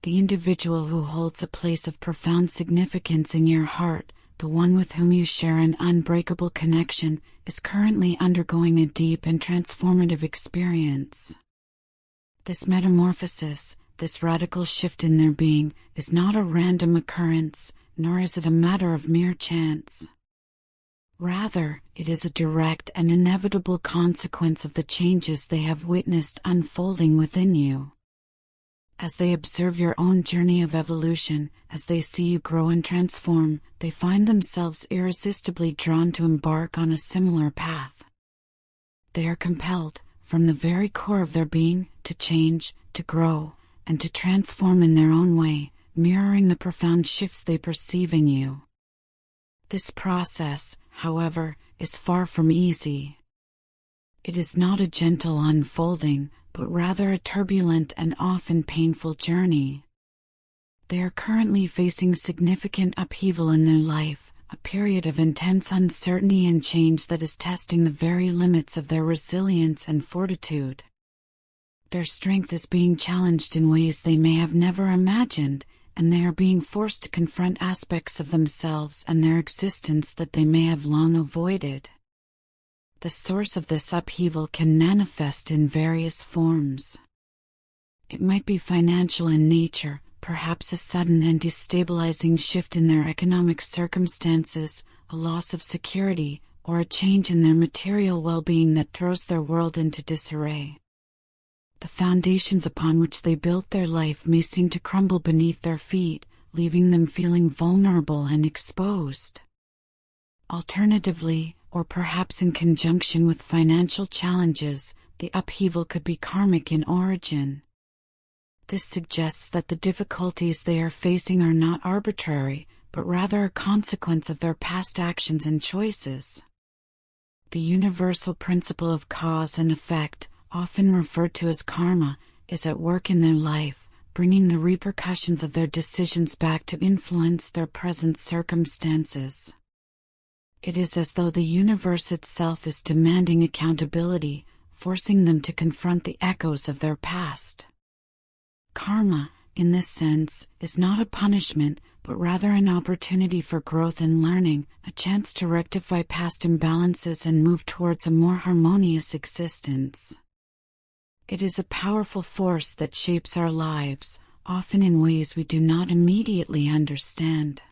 The individual who holds a place of profound significance in your heart, the one with whom you share an unbreakable connection, is currently undergoing a deep and transformative experience. This metamorphosis, this radical shift in their being, is not a random occurrence, nor is it a matter of mere chance. Rather, it is a direct and inevitable consequence of the changes they have witnessed unfolding within you. As they observe your own journey of evolution, as they see you grow and transform, they find themselves irresistibly drawn to embark on a similar path. They are compelled, from the very core of their being, to change, to grow, and to transform in their own way, mirroring the profound shifts they perceive in you. This process, however, is far from easy. It is not a gentle unfolding, but rather a turbulent and often painful journey. They are currently facing significant upheaval in their life, a period of intense uncertainty and change that is testing the very limits of their resilience and fortitude. Their strength is being challenged in ways they may have never imagined, and they are being forced to confront aspects of themselves and their existence that they may have long avoided. The source of this upheaval can manifest in various forms. It might be financial in nature, perhaps a sudden and destabilizing shift in their economic circumstances, a loss of security, or a change in their material well-being that throws their world into disarray. The foundations upon which they built their life may seem to crumble beneath their feet, leaving them feeling vulnerable and exposed. Alternatively, or perhaps in conjunction with financial challenges, the upheaval could be karmic in origin. This suggests that the difficulties they are facing are not arbitrary, but rather a consequence of their past actions and choices. The universal principle of cause and effect, often referred to as karma, is at work in their life, bringing the repercussions of their decisions back to influence their present circumstances. It is as though the universe itself is demanding accountability, forcing them to confront the echoes of their past. Karma, in this sense, is not a punishment, but rather an opportunity for growth and learning, a chance to rectify past imbalances and move towards a more harmonious existence. It is a powerful force that shapes our lives, often in ways we do not immediately understand.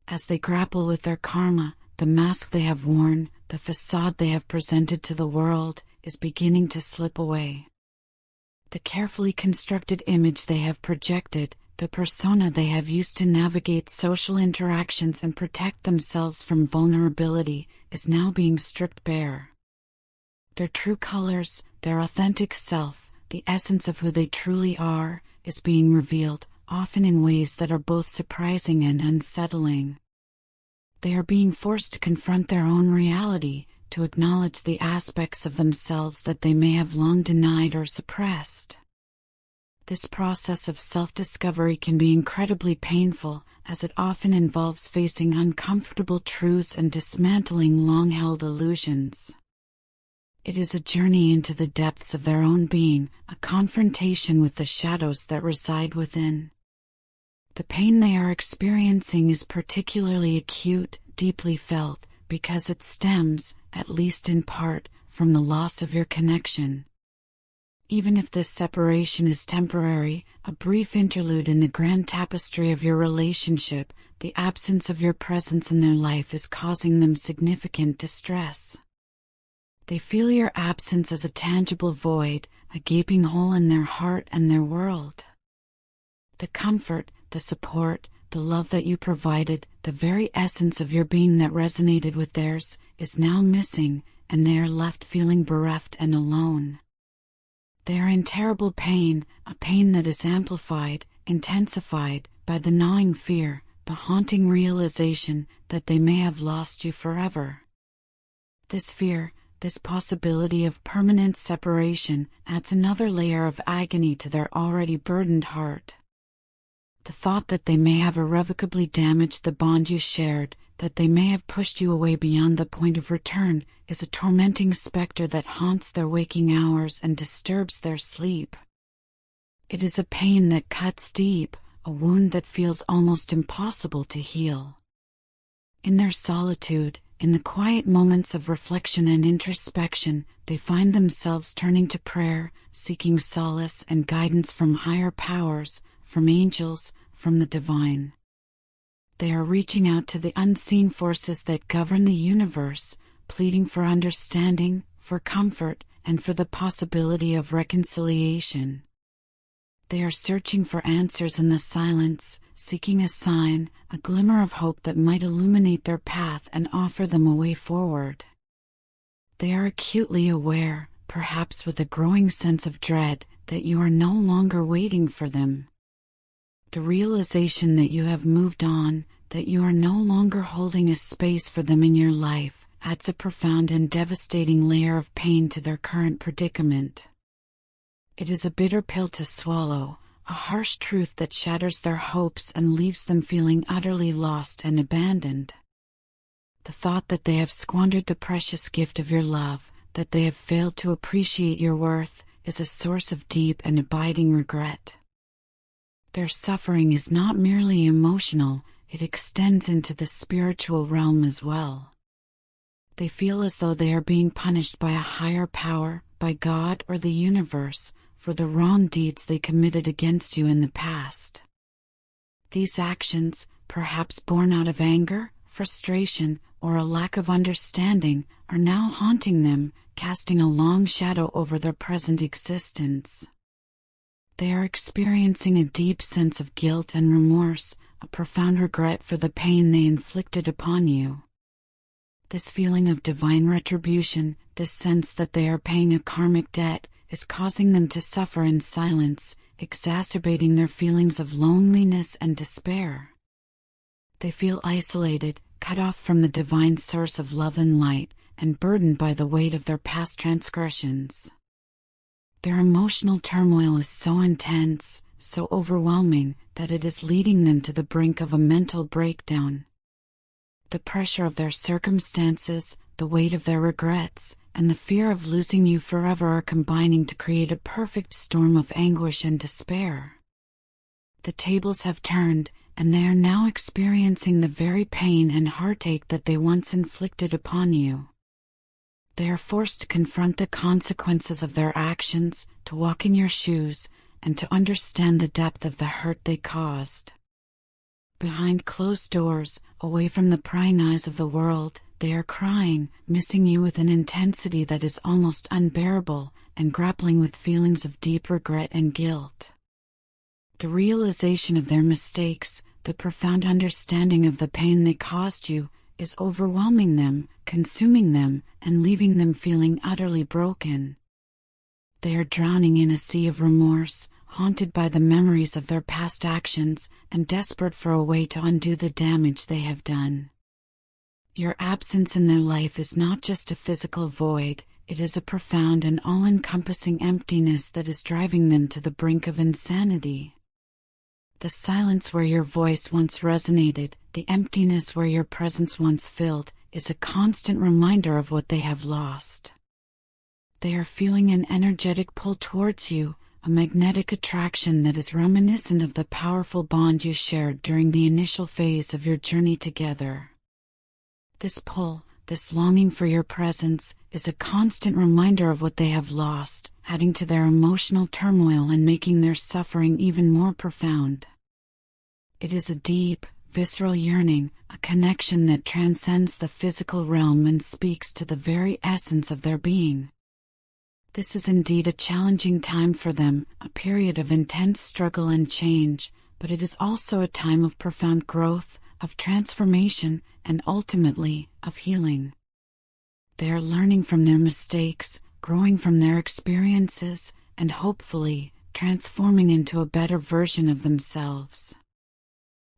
As they grapple with their karma, the mask they have worn, the facade they have presented to the world, is beginning to slip away. The carefully constructed image they have projected, the persona they have used to navigate social interactions and protect themselves from vulnerability, is now being stripped bare. Their true colors, their authentic self, the essence of who they truly are, is being revealed, often in ways that are both surprising and unsettling. They are being forced to confront their own reality, to acknowledge the aspects of themselves that they may have long denied or suppressed. This process of self-discovery can be incredibly painful, as it often involves facing uncomfortable truths and dismantling long-held illusions. It is a journey into the depths of their own being, a confrontation with the shadows that reside within. The pain they are experiencing is particularly acute, deeply felt, because it stems, at least in part, from the loss of your connection. Even if this separation is temporary, a brief interlude in the grand tapestry of your relationship, the absence of your presence in their life is causing them significant distress. They feel your absence as a tangible void, a gaping hole in their heart and their world. The comfort, the support, the love that you provided, the very essence of your being that resonated with theirs, is now missing, and they are left feeling bereft and alone. They are in terrible pain, a pain that is amplified, intensified, by the gnawing fear, the haunting realization that they may have lost you forever. This fear, this possibility of permanent separation, adds another layer of agony to their already burdened heart. The thought that they may have irrevocably damaged the bond you shared, that they may have pushed you away beyond the point of return, is a tormenting specter that haunts their waking hours and disturbs their sleep. It is a pain that cuts deep, a wound that feels almost impossible to heal. In their solitude, in the quiet moments of reflection and introspection, they find themselves turning to prayer, seeking solace and guidance from higher powers, from angels, from the divine. They are reaching out to the unseen forces that govern the universe, pleading for understanding, for comfort, and for the possibility of reconciliation. They are searching for answers in the silence, seeking a sign, a glimmer of hope that might illuminate their path and offer them a way forward. They are acutely aware, perhaps with a growing sense of dread, that you are no longer waiting for them. The realization that you have moved on, that you are no longer holding a space for them in your life, adds a profound and devastating layer of pain to their current predicament. It is a bitter pill to swallow, a harsh truth that shatters their hopes and leaves them feeling utterly lost and abandoned. The thought that they have squandered the precious gift of your love, that they have failed to appreciate your worth, is a source of deep and abiding regret. Their suffering is not merely emotional, it extends into the spiritual realm as well. They feel as though they are being punished by a higher power, by God or the universe, for the wrong deeds they committed against you in the past. These actions, perhaps born out of anger, frustration, or a lack of understanding, are now haunting them, casting a long shadow over their present existence. They are experiencing a deep sense of guilt and remorse, a profound regret for the pain they inflicted upon you. This feeling of divine retribution, this sense that they are paying a karmic debt, is causing them to suffer in silence, exacerbating their feelings of loneliness and despair. They feel isolated, cut off from the divine source of love and light, and burdened by the weight of their past transgressions. Their emotional turmoil is so intense, so overwhelming, that it is leading them to the brink of a mental breakdown. The pressure of their circumstances, the weight of their regrets, and the fear of losing you forever are combining to create a perfect storm of anguish and despair. The tables have turned, and they are now experiencing the very pain and heartache that they once inflicted upon you. They are forced to confront the consequences of their actions, to walk in your shoes, and to understand the depth of the hurt they caused. Behind closed doors, away from the prying eyes of the world, they are crying, missing you with an intensity that is almost unbearable, and grappling with feelings of deep regret and guilt. The realization of their mistakes, the profound understanding of the pain they caused you, is overwhelming them, consuming them, and leaving them feeling utterly broken. They are drowning in a sea of remorse, haunted by the memories of their past actions, and desperate for a way to undo the damage they have done. Your absence in their life is not just a physical void, it is a profound and all-encompassing emptiness that is driving them to the brink of insanity. The silence where your voice once resonated, the emptiness where your presence once filled, is a constant reminder of what they have lost. They are feeling an energetic pull towards you, a magnetic attraction that is reminiscent of the powerful bond you shared during the initial phase of your journey together. This pull, this longing for your presence, is a constant reminder of what they have lost, adding to their emotional turmoil and making their suffering even more profound. It is a deep, visceral yearning, a connection that transcends the physical realm and speaks to the very essence of their being. This is indeed a challenging time for them, a period of intense struggle and change, but it is also a time of profound growth, of transformation, and ultimately, of healing. They are learning from their mistakes, growing from their experiences, and hopefully, transforming into a better version of themselves.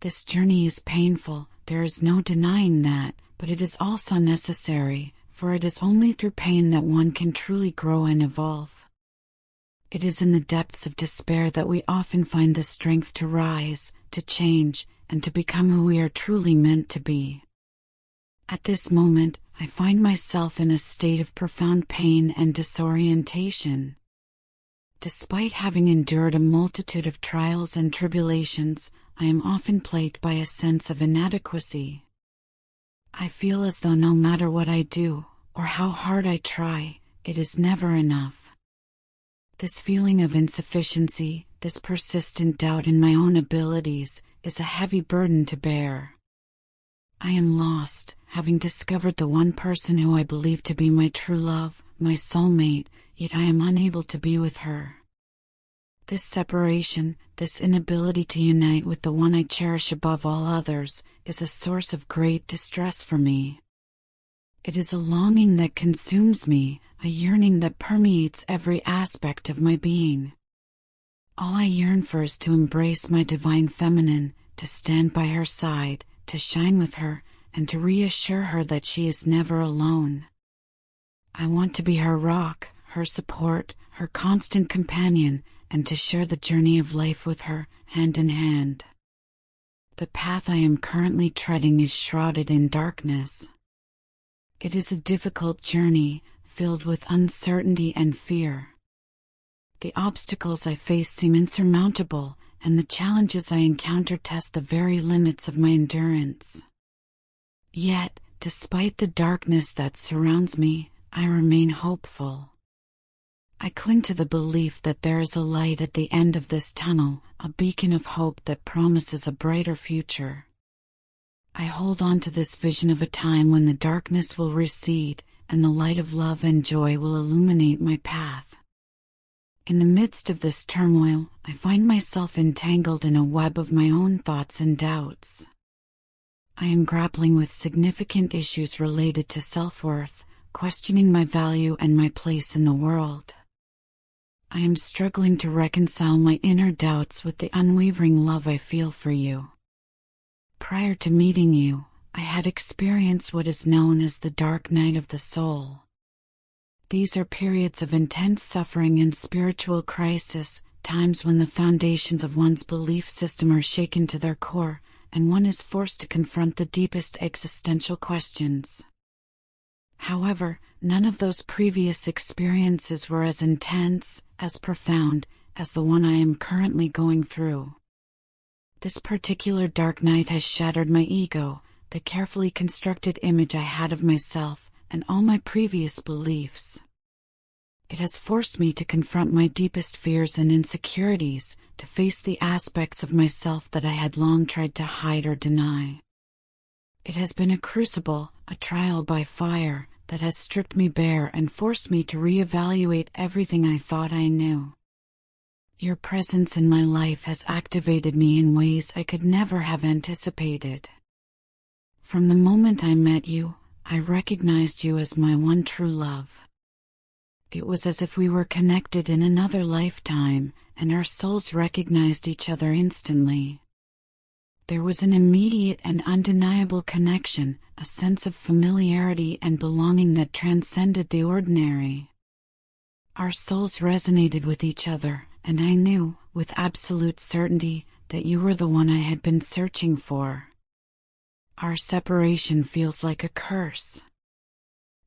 This journey is painful, there is no denying that, but it is also necessary, for it is only through pain that one can truly grow and evolve. It is in the depths of despair that we often find the strength to rise, to change, and to become who we are truly meant to be. At this moment, I find myself in a state of profound pain and disorientation. Despite having endured a multitude of trials and tribulations, I am often plagued by a sense of inadequacy. I feel as though no matter what I do, or how hard I try, it is never enough. This feeling of insufficiency, this persistent doubt in my own abilities, is a heavy burden to bear. I am lost, having discovered the one person who I believe to be my true love, my soulmate, yet I am unable to be with her. This separation, this inability to unite with the one I cherish above all others, is a source of great distress for me. It is a longing that consumes me, a yearning that permeates every aspect of my being. All I yearn for is to embrace my divine feminine, to stand by her side, to shine with her, and to reassure her that she is never alone. I want to be her rock, her support, her constant companion, and to share the journey of life with her, hand in hand. The path I am currently treading is shrouded in darkness. It is a difficult journey, filled with uncertainty and fear. The obstacles I face seem insurmountable, and the challenges I encounter test the very limits of my endurance. Yet, despite the darkness that surrounds me, I remain hopeful. I cling to the belief that there is a light at the end of this tunnel, a beacon of hope that promises a brighter future. I hold on to this vision of a time when the darkness will recede, and the light of love and joy will illuminate my path. In the midst of this turmoil, I find myself entangled in a web of my own thoughts and doubts. I am grappling with significant issues related to self-worth, questioning my value and my place in the world. I am struggling to reconcile my inner doubts with the unwavering love I feel for you. Prior to meeting you, I had experienced what is known as the dark night of the soul. These are periods of intense suffering and spiritual crisis, times when the foundations of one's belief system are shaken to their core, and one is forced to confront the deepest existential questions. However, none of those previous experiences were as intense, as profound, as the one I am currently going through. This particular dark night has shattered my ego, the carefully constructed image I had of myself, and all my previous beliefs. It has forced me to confront my deepest fears and insecurities, to face the aspects of myself that I had long tried to hide or deny. It has been a crucible, a trial by fire, that has stripped me bare and forced me to reevaluate everything I thought I knew. Your presence in my life has activated me in ways I could never have anticipated. From the moment I met you, I recognized you as my one true love. It was as if we were connected in another lifetime, and our souls recognized each other instantly. There was an immediate and undeniable connection, a sense of familiarity and belonging that transcended the ordinary. Our souls resonated with each other, and I knew, with absolute certainty, that you were the one I had been searching for. Our separation feels like a curse.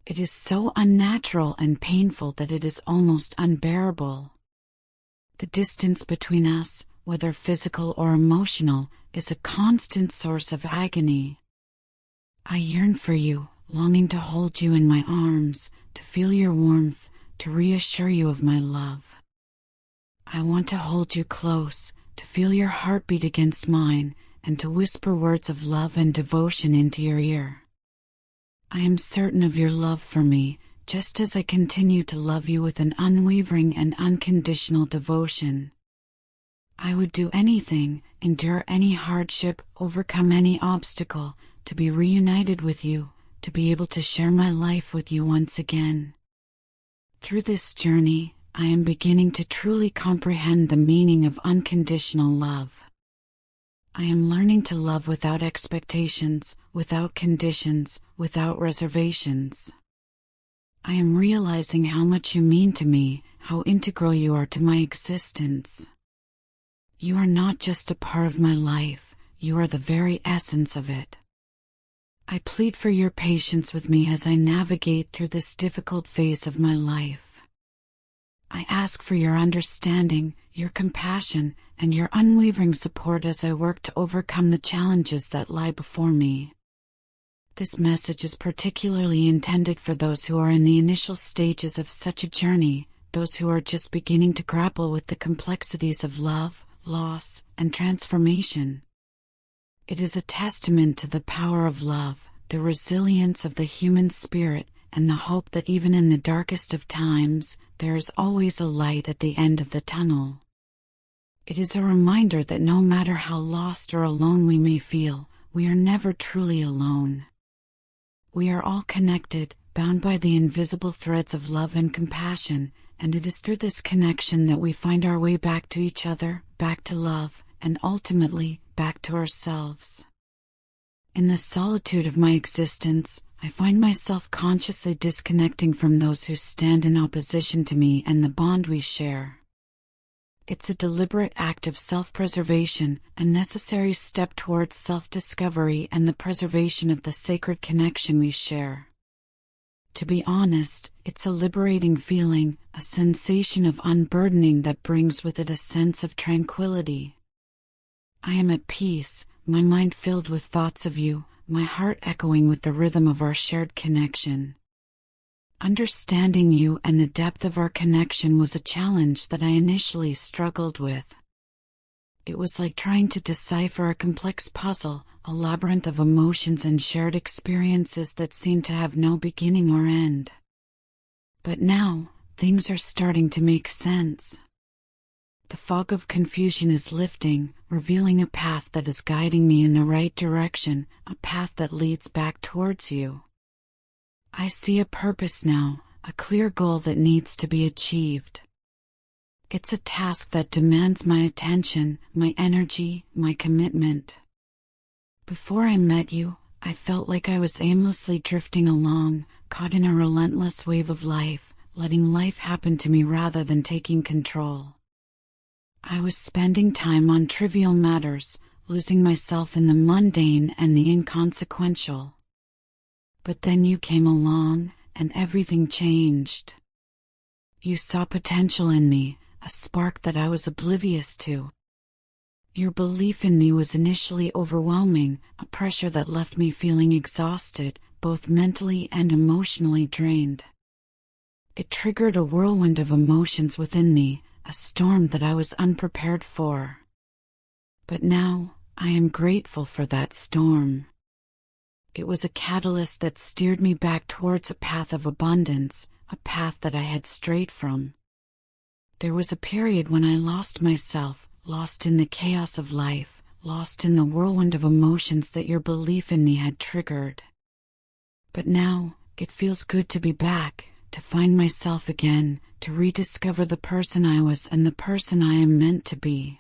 It is so unnatural and painful that it is almost unbearable. The distance between us, whether physical or emotional, is a constant source of agony. I yearn for you, longing to hold you in my arms, to feel your warmth, to reassure you of my love. I want to hold you close, to feel your heartbeat against mine, and to whisper words of love and devotion into your ear. I am certain of your love for me, just as I continue to love you with an unwavering and unconditional devotion. I would do anything, endure any hardship, overcome any obstacle, to be reunited with you, to be able to share my life with you once again. Through this journey, I am beginning to truly comprehend the meaning of unconditional love. I am learning to love without expectations, without conditions, without reservations. I am realizing how much you mean to me, how integral you are to my existence. You are not just a part of my life, you are the very essence of it. I plead for your patience with me as I navigate through this difficult phase of my life. I ask for your understanding, your compassion, and your unwavering support as I work to overcome the challenges that lie before me. This message is particularly intended for those who are in the initial stages of such a journey, those who are just beginning to grapple with the complexities of love, loss, and transformation. It is a testament to the power of love, the resilience of the human spirit, and the hope that even in the darkest of times, there is always a light at the end of the tunnel. It is a reminder that no matter how lost or alone we may feel, we are never truly alone. We are all connected, bound by the invisible threads of love and compassion, and it is through this connection that we find our way back to each other, back to love, and ultimately, back to ourselves. In the solitude of my existence, I find myself consciously disconnecting from those who stand in opposition to me and the bond we share. It's a deliberate act of self-preservation, a necessary step towards self-discovery and the preservation of the sacred connection we share. To be honest, it's a liberating feeling, a sensation of unburdening that brings with it a sense of tranquility. I am at peace, my mind filled with thoughts of you, my heart echoing with the rhythm of our shared connection. Understanding you and the depth of our connection was a challenge that I initially struggled with. It was like trying to decipher a complex puzzle, a labyrinth of emotions and shared experiences that seemed to have no beginning or end. But now, things are starting to make sense. The fog of confusion is lifting, revealing a path that is guiding me in the right direction, a path that leads back towards you. I see a purpose now, a clear goal that needs to be achieved. It's a task that demands my attention, my energy, my commitment. Before I met you, I felt like I was aimlessly drifting along, caught in a relentless wave of life, letting life happen to me rather than taking control. I was spending time on trivial matters, losing myself in the mundane and the inconsequential. But then you came along, and everything changed. You saw potential in me, a spark that I was oblivious to. Your belief in me was initially overwhelming, a pressure that left me feeling exhausted, both mentally and emotionally drained. It triggered a whirlwind of emotions within me, a storm that I was unprepared for. But now, I am grateful for that storm. It was a catalyst that steered me back towards a path of abundance, a path that I had strayed from. There was a period when I lost myself, lost in the chaos of life, lost in the whirlwind of emotions that your belief in me had triggered. But now, it feels good to be back, to find myself again, to rediscover the person I was and the person I am meant to be.